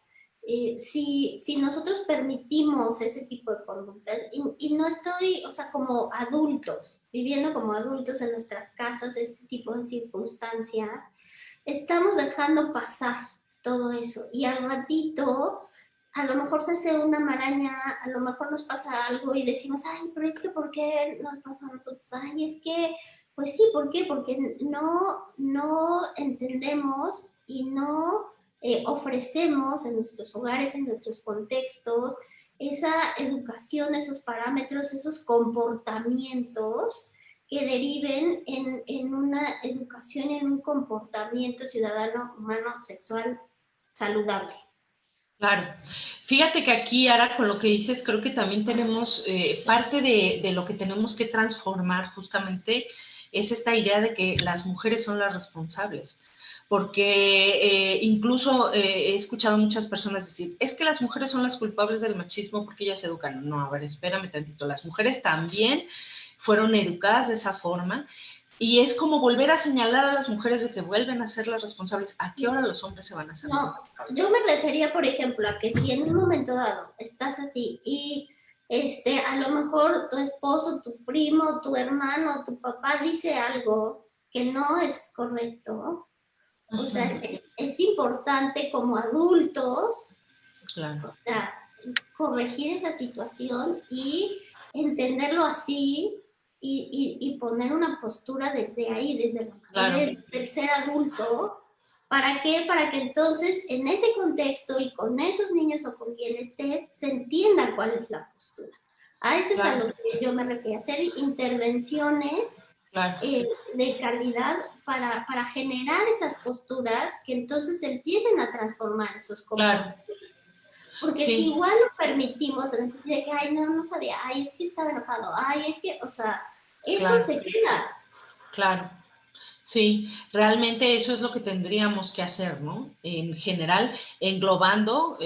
si nosotros permitimos ese tipo de conductas, y no estoy, o sea, como adultos, viviendo como adultos en nuestras casas, este tipo de circunstancias, estamos dejando pasar todo eso. Y al ratito, a lo mejor se hace una maraña, a lo mejor nos pasa algo y decimos, ay, pero es que ¿por qué nos pasa a nosotros? Ay, es que pues sí, ¿por qué? Porque no entendemos y no ofrecemos en nuestros hogares, en nuestros contextos, esa educación, esos parámetros, esos comportamientos que deriven en una educación y en un comportamiento ciudadano, humano, sexual saludable. Claro. Fíjate que aquí, Ara, con lo que dices, creo que también tenemos parte de lo que tenemos que transformar justamente es esta idea de que las mujeres son las responsables. Porque incluso he escuchado a muchas personas decir, es que las mujeres son las culpables del machismo porque ellas se educan. No, a ver, espérame tantito. Las mujeres también fueron educadas de esa forma. Y es como volver a señalar a las mujeres de que vuelven a ser las responsables. ¿A qué hora los hombres se van a hacer? No, yo me refería, por ejemplo, a que si en un momento dado estás así y a lo mejor tu esposo, tu primo, tu hermano, tu papá dice algo que no es correcto, o sea, es importante como adultos, claro, o sea, corregir esa situación y entenderlo así y poner una postura desde ahí, desde la madurez, del ser adulto. ¿Para qué? Para que entonces en ese contexto y con esos niños o con quien estés se entienda cuál es la postura. A eso es a lo que yo me refiero, hacer intervenciones de calidad para generar esas posturas que entonces empiecen a transformar esos comportamientos. Porque si igual lo permitimos en el sentido de que, ay, no sabía, ay, es que estaba enojado, ay, es que, o sea, eso se queda. Claro. Sí, realmente eso es lo que tendríamos que hacer, ¿no? En general, englobando,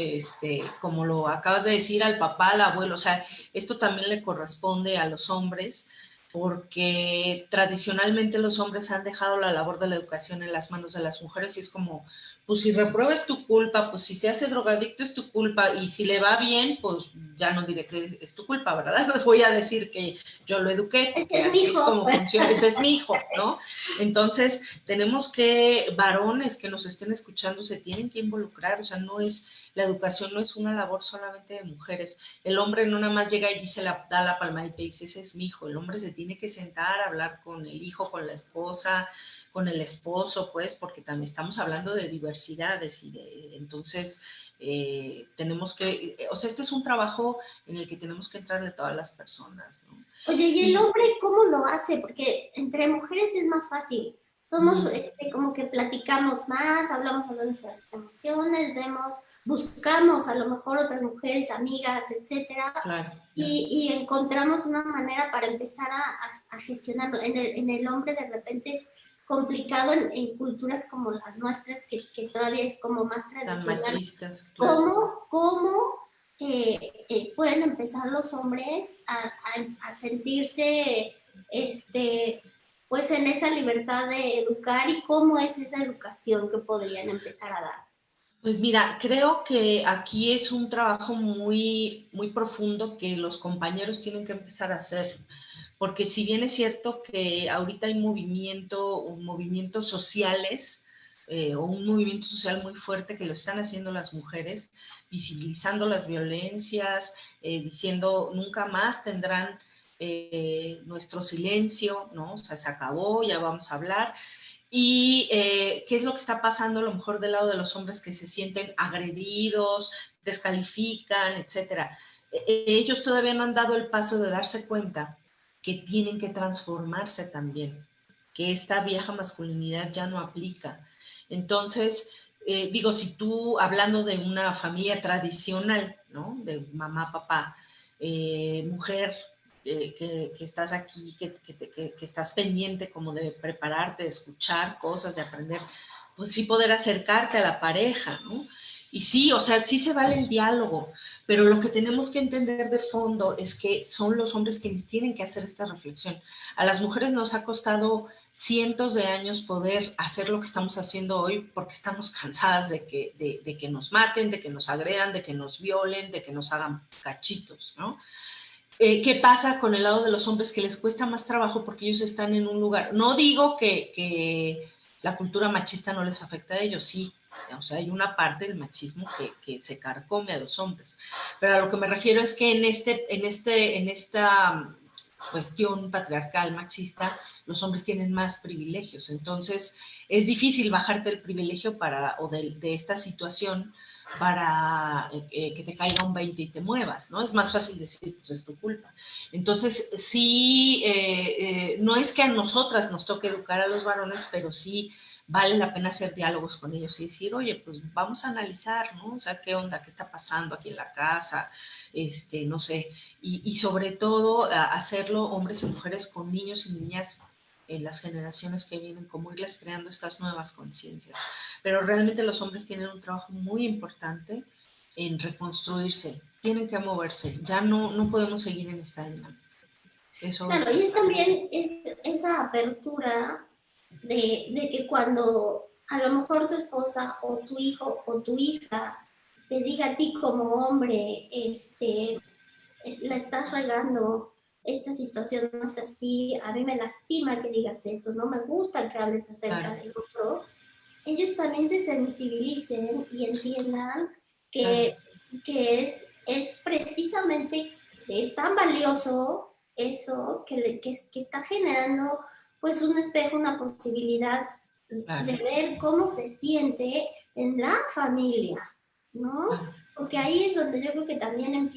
como lo acabas de decir, al papá, al abuelo, o sea, esto también le corresponde a los hombres, porque tradicionalmente los hombres han dejado la labor de la educación en las manos de las mujeres y es como, pues si reprueba es tu culpa, pues si se hace drogadicto es tu culpa y si le va bien, pues ya no diré que es tu culpa, ¿verdad? Les voy a decir que yo lo eduqué, porque así es como funciona, ese es mi hijo, ¿no? Entonces, tenemos que, varones que nos estén escuchando, se tienen que involucrar, o sea, la educación no es una labor solamente de mujeres. El hombre no nada más llega y dice, da la palmadita y dice, ese es mi hijo. El hombre se tiene que sentar a hablar con el hijo, con la esposa, con el esposo, pues, porque también estamos hablando de diversidades entonces tenemos que, o sea, este es un trabajo en el que tenemos que entrar de todas las personas, ¿no? Oye, ¿y el hombre cómo lo hace? Porque entre mujeres es más fácil. Somos, como que platicamos más, hablamos de nuestras emociones, buscamos a lo mejor otras mujeres, amigas, etcétera, y encontramos una manera para empezar a gestionarlo. En el hombre de repente es complicado en culturas como las nuestras, que todavía es como más tradicional. Tan machistas, claro. ¿Cómo pueden empezar los hombres a sentirse pues en esa libertad de educar y cómo es esa educación que podrían empezar a dar? Pues mira, creo que aquí es un trabajo muy, muy profundo que los compañeros tienen que empezar a hacer, porque si bien es cierto que ahorita hay movimientos sociales o un movimiento social muy fuerte que lo están haciendo las mujeres, visibilizando las violencias, diciendo nunca más tendrán nuestro silencio, ¿no? O sea, se acabó, ya vamos a hablar. Y qué es lo que está pasando a lo mejor del lado de los hombres que se sienten agredidos, descalifican, etcétera. Ellos todavía no han dado el paso de darse cuenta que tienen que transformarse también, que esta vieja masculinidad ya no aplica. Entonces, digo, si tú, hablando de una familia tradicional, ¿no? De mamá, papá, mujer, que estás aquí, que estás pendiente como de prepararte, de escuchar cosas, de aprender, pues sí poder acercarte a la pareja, ¿no? Y sí, o sea, sí se vale el diálogo, pero lo que tenemos que entender de fondo es que son los hombres quienes tienen que hacer esta reflexión. A las mujeres nos ha costado cientos de años poder hacer lo que estamos haciendo hoy porque estamos cansadas de que nos maten, de que nos agredan, de que nos violen, de que nos hagan cachitos, ¿no? ¿Qué pasa con el lado de los hombres? Que les cuesta más trabajo porque ellos están en un lugar. No digo que la cultura machista no les afecta a ellos, sí. O sea, hay una parte del machismo que se carcome a los hombres. Pero a lo que me refiero es que en esta cuestión patriarcal machista, los hombres tienen más privilegios. Entonces, es difícil bajarte el privilegio o de esta situación para que te caiga un 20 y te muevas, ¿no? Es más fácil decir, pues es tu culpa. Entonces, sí, no es que a nosotras nos toque educar a los varones, pero sí vale la pena hacer diálogos con ellos y decir, oye, pues vamos a analizar, ¿no? O sea, ¿qué onda? ¿Qué está pasando aquí en la casa? No sé, y sobre todo hacerlo hombres y mujeres con niños y niñas en las generaciones que vienen, como irles creando estas nuevas conciencias. Pero realmente los hombres tienen un trabajo muy importante en reconstruirse, tienen que moverse, ya no podemos seguir en esta dinámica. Eso Claro, y es también esa apertura de que cuando a lo mejor tu esposa o tu hijo o tu hija te diga a ti como hombre, la estás regando, esta situación no es así, a mí me lastima que digas esto, no me gusta que hables acerca claro, del otro, ellos también se sensibilicen y entiendan claro, que es precisamente tan valioso eso que está generando pues un espejo, una posibilidad claro, de ver cómo se siente en la familia, ¿no? claro. Porque ahí es donde yo creo que también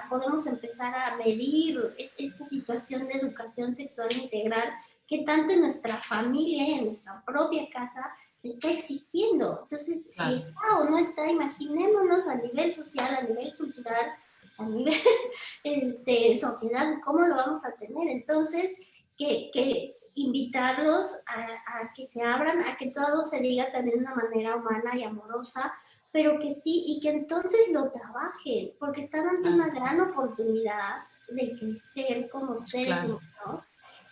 podemos empezar a medir esta situación de educación sexual integral que tanto en nuestra familia y en nuestra propia casa está existiendo. Entonces, si Claro. está o no está, imaginémonos a nivel social, a nivel cultural, a nivel sociedad, cómo lo vamos a tener. Entonces, que invitarlos a que se abran, a que todo se diga también de una manera humana y amorosa, pero que sí, y que entonces lo trabajen, porque están ante una gran oportunidad de crecer como seres Claro, humanos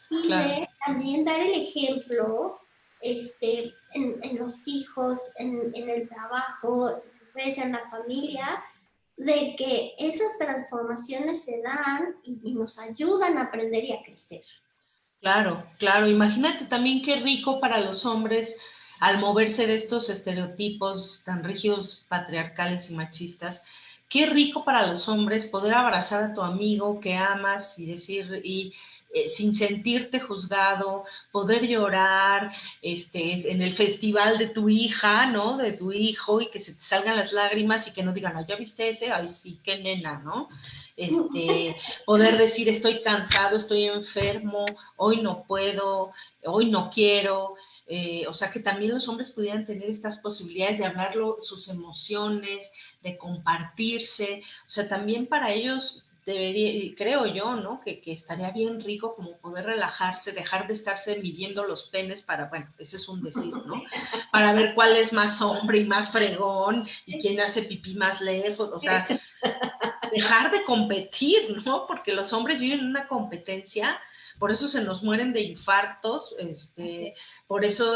y claro. de también dar el ejemplo en los hijos, en el trabajo, en la familia, de que esas transformaciones se dan y nos ayudan a aprender y a crecer. Claro, claro. Imagínate también qué rico para los hombres al moverse de estos estereotipos tan rígidos, patriarcales y machistas. Qué rico para los hombres poder abrazar a tu amigo que amas y decir, sin sentirte juzgado, poder llorar en el festival de tu hija, ¿no? De tu hijo y que se te salgan las lágrimas y que no digan, ay, ¿ya viste ese? Ay, sí, qué nena, ¿no? Poder decir, estoy cansado, estoy enfermo, hoy no puedo, hoy no quiero, o sea, que también los hombres pudieran tener estas posibilidades de hablarlo, sus emociones, de compartirse, o sea, también para ellos debería, creo yo, ¿no? Que estaría bien rico como poder relajarse, dejar de estarse midiendo los penes para, bueno, ese es un decir, ¿no? Para ver cuál es más hombre y más fregón y quién hace pipí más lejos, o sea, dejar de competir, ¿no? Porque los hombres viven en una competencia, por eso se nos mueren de infartos, por eso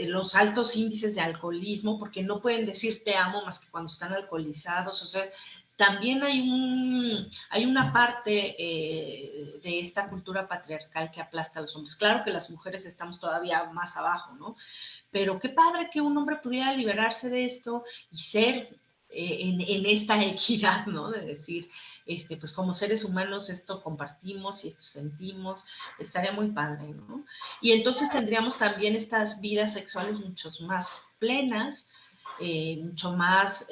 los altos índices de alcoholismo, porque no pueden decir te amo más que cuando están alcoholizados, o sea, también hay una parte de esta cultura patriarcal que aplasta a los hombres. Claro que las mujeres estamos todavía más abajo, ¿no? Pero qué padre que un hombre pudiera liberarse de esto y ser en esta equidad, ¿no? De decir, pues como seres humanos esto compartimos y esto sentimos, estaría muy padre, ¿no? Y entonces tendríamos también estas vidas sexuales mucho más plenas, mucho más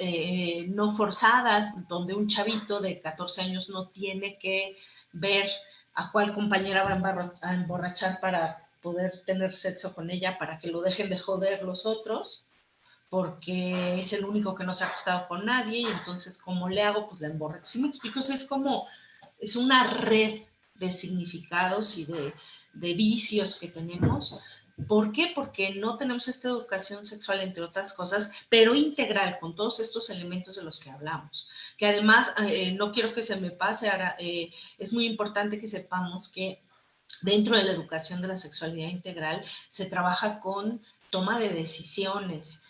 no forzadas, donde un chavito de 14 años no tiene que ver a cuál compañera va a emborrachar para poder tener sexo con ella, para que lo dejen de joder los otros, porque es el único que no se ha acostado con nadie, y entonces, ¿cómo le hago? Pues la emborracho. ¿Sí me explico? O sea, es como, es una red de significados y de vicios que tenemos. ¿Por qué? Porque no tenemos esta educación sexual, entre otras cosas, pero integral, con todos estos elementos de los que hablamos. Que además, no quiero que se me pase, ahora, es muy importante que sepamos que dentro de la educación de la sexualidad integral se trabaja con toma de decisiones,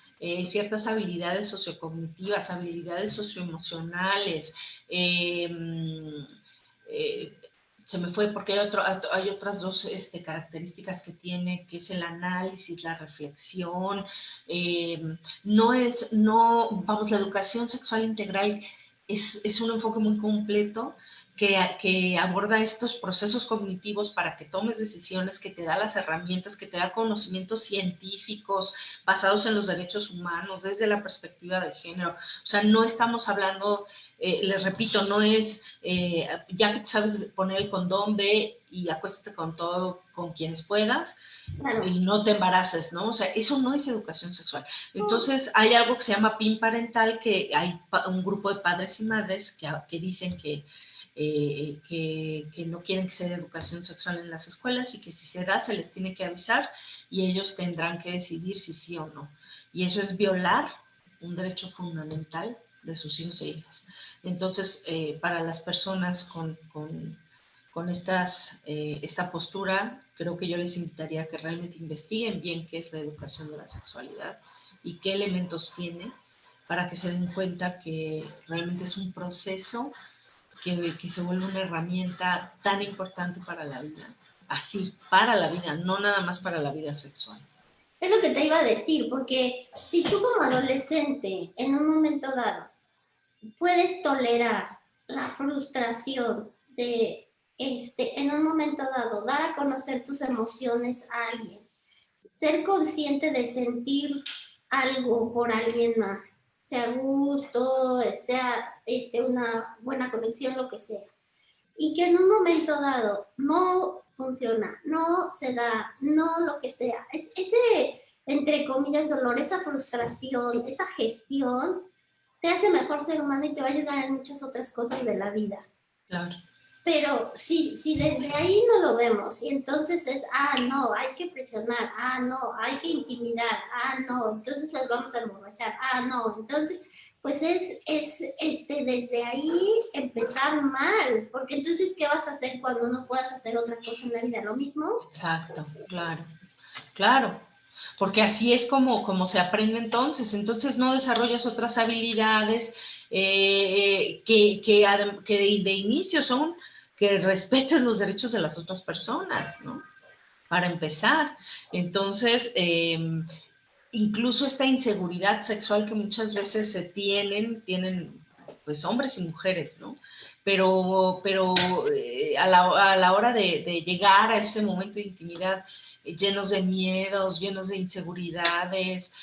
ciertas habilidades sociocognitivas, habilidades socioemocionales, eh, se me fue porque hay otras dos características que tiene, que es el análisis, la reflexión. Vamos, la educación sexual integral es un enfoque muy completo que aborda estos procesos cognitivos para que tomes decisiones, que te da las herramientas, que te da conocimientos científicos basados en los derechos humanos desde la perspectiva de género. O sea, no estamos hablando, les repito, no es ya que sabes poner el condón, ve y acuéstate con todo, con quienes puedas, claro, y no te embaraces, ¿no? O sea, eso no es educación sexual. Entonces, hay algo que se llama PIN parental, que hay un grupo de padres y madres que dicen que no quieren que se dé educación sexual en las escuelas, y que si se da se les tiene que avisar y ellos tendrán que decidir si sí o no. Y eso es violar un derecho fundamental de sus hijos e hijas. Entonces, para las personas con esta postura, creo que yo les invitaría a que realmente investiguen bien qué es la educación de la sexualidad y qué elementos tiene, para que se den cuenta que realmente es un proceso que se vuelve una herramienta tan importante para la vida. Así, para la vida, no nada más para la vida sexual. Es lo que te iba a decir, porque si tú como adolescente en un momento dado puedes tolerar la frustración de en un momento dado dar a conocer tus emociones a alguien, ser consciente de sentir algo por alguien más, sea gusto, sea una buena conexión, lo que sea, y que en un momento dado no funciona, no se da, no lo que sea, ese, entre comillas, dolor, esa frustración, esa gestión, te hace mejor ser humano y te va a ayudar en muchas otras cosas de la vida. Claro. Pero si desde ahí no lo vemos, y entonces es, no, hay que presionar, no, hay que intimidar, no, entonces las vamos a emborrachar, no, entonces, pues es desde ahí empezar mal, porque entonces, ¿qué vas a hacer cuando no puedas hacer otra cosa en la vida? ¿Lo mismo? Exacto, claro, claro. Porque así es como se aprende entonces no desarrollas otras habilidades que de inicio son que respetes los derechos de las otras personas, ¿no? Para empezar. Entonces, incluso esta inseguridad sexual que muchas veces se tienen pues hombres y mujeres, ¿no? Pero a la hora de llegar a ese momento de intimidad, llenos de miedos, llenos de inseguridades,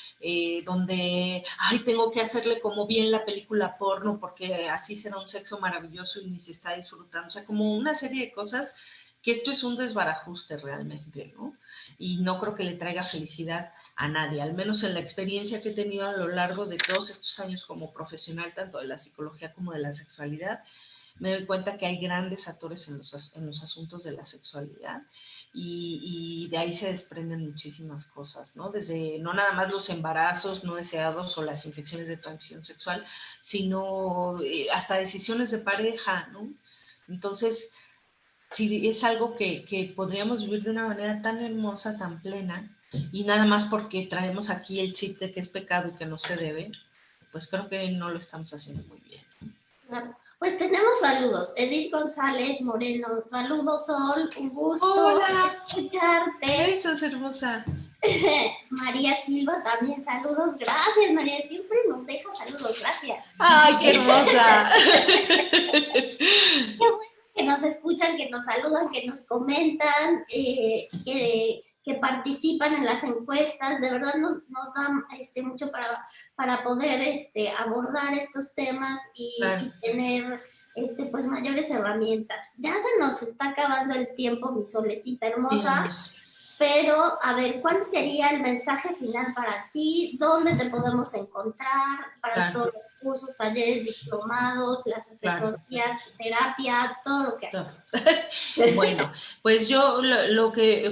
donde, tengo que hacerle como bien la película porno porque así será un sexo maravilloso y ni se está disfrutando. O sea, como una serie de cosas que esto es un desbarajuste realmente, ¿no? Y no creo que le traiga felicidad a nadie, al menos en la experiencia que he tenido a lo largo de todos estos años como profesional, tanto de la psicología como de la sexualidad. Me doy cuenta que hay grandes actores en los asuntos de la sexualidad, y de ahí se desprenden muchísimas cosas, ¿no? Desde no nada más los embarazos no deseados o las infecciones de transmisión sexual, sino hasta decisiones de pareja, ¿no? Entonces, sí, es algo que podríamos vivir de una manera tan hermosa, tan plena, y nada más porque traemos aquí el chip de que es pecado y que no se debe, pues creo que no lo estamos haciendo muy bien. Claro. Pues tenemos saludos. Edith González Moreno, saludos Sol, un gusto Hola. escucharte. Eso es hermosa. María Silva también, saludos, gracias María, siempre nos deja saludos, gracias. ¡Ay, qué hermosa! Qué bueno que nos escuchan, que nos saludan, que nos comentan, que participan en las encuestas, de verdad nos dan mucho para poder abordar estos temas Claro. y tener pues mayores herramientas. Ya se nos está acabando el tiempo, mi solecita hermosa. Sí. Pero, a ver, ¿cuál sería el mensaje final para ti? ¿Dónde te podemos encontrar para todos los cursos, talleres, diplomados, las asesorías, terapia, todo lo que haces? Bueno, pues yo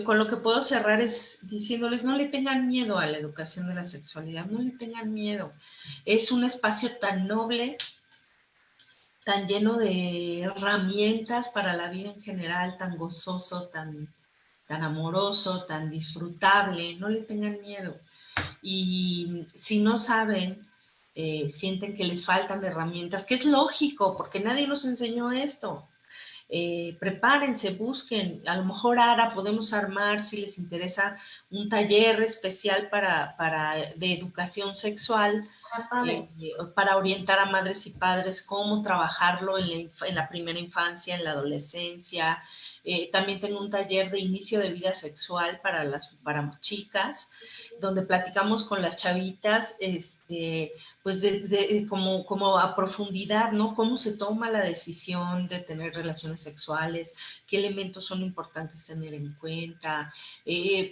con lo que puedo cerrar es diciéndoles, no le tengan miedo a la educación de la sexualidad, no le tengan miedo. Es un espacio tan noble, tan lleno de herramientas para la vida en general, tan gozoso, tan amoroso, tan disfrutable, no le tengan miedo. Y si no saben, sienten que les faltan herramientas, que es lógico, porque nadie nos enseñó esto. Prepárense, busquen, a lo mejor ahora podemos armar, si les interesa, un taller especial de educación sexual, para orientar a madres y padres cómo trabajarlo en la primera infancia, en la adolescencia. También tengo un taller de inicio de vida sexual para chicas, donde platicamos con las chavitas, pues como a profundidad, ¿no? Cómo se toma la decisión de tener relaciones sexuales, qué elementos son importantes tener en cuenta,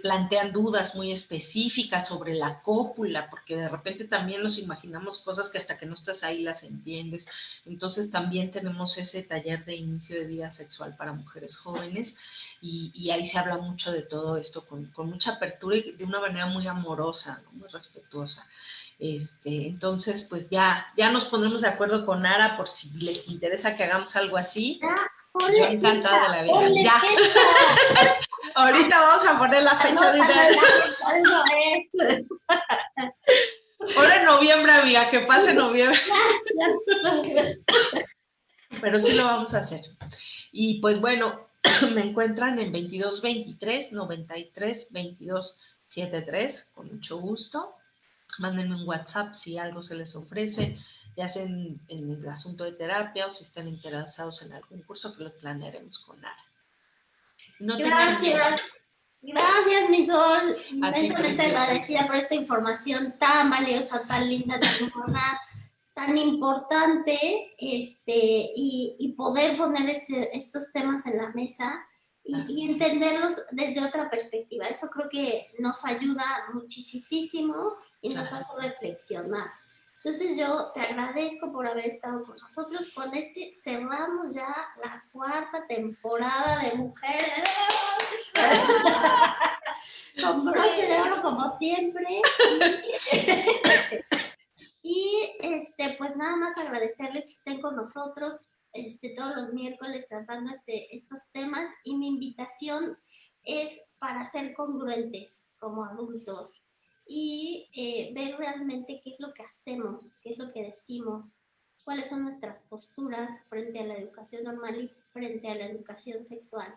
plantean dudas muy específicas sobre la cópula, porque de repente también nos imaginamos cosas que hasta que no estás ahí las entiendes. Entonces también tenemos ese taller de inicio de vida sexual para mujeres jóvenes y ahí se habla mucho de todo esto con mucha apertura y de una manera muy amorosa, ¿no? Muy respetuosa. Entonces, pues ya nos pondremos de acuerdo con Ara por si les interesa que hagamos algo así. Yo encantada de la vida. Ya. Ahorita vamos a poner la fecha de ahora en noviembre, amiga, que pase noviembre. Pero sí lo vamos a hacer. Y pues bueno, me encuentran en 2223 93 22 73, con mucho gusto. Mándenme un WhatsApp si algo se les ofrece, ya sea en el asunto de terapia o si están interesados en algún curso que lo planearemos con Ara. No gracias. Gracias, mi Sol. Inmensamente agradecida por esta información tan valiosa, tan linda, tan buena, tan importante, y poder poner estos temas en la mesa y entenderlos desde otra perspectiva. Eso creo que nos ayuda muchísimo y nos hace reflexionar. Entonces yo te agradezco por haber estado con nosotros. Con cerramos ya la 4ª temporada de Mujeres. Con broche de oro como siempre. Y pues nada más agradecerles que estén con nosotros todos los miércoles tratando estos temas, y mi invitación es para ser congruentes como adultos y ver realmente qué es lo que hacemos, qué es lo que decimos, cuáles son nuestras posturas frente a la educación normal y frente a la educación sexual,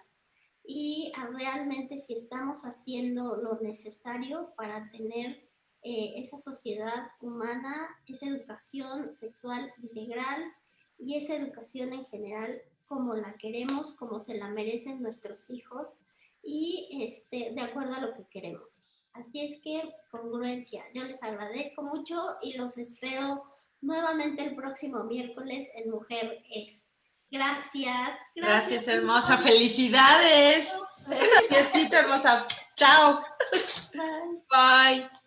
y realmente si estamos haciendo lo necesario para tener esa sociedad humana, esa educación sexual integral y esa educación en general como la queremos, como se la merecen nuestros hijos y de acuerdo a lo que queremos. Así es que congruencia. Yo les agradezco mucho y los espero nuevamente el próximo miércoles en Mujer Es. Gracias. Gracias, hermosa. Felicidades. Gracias, hermosa. Chao. Bye. Bye.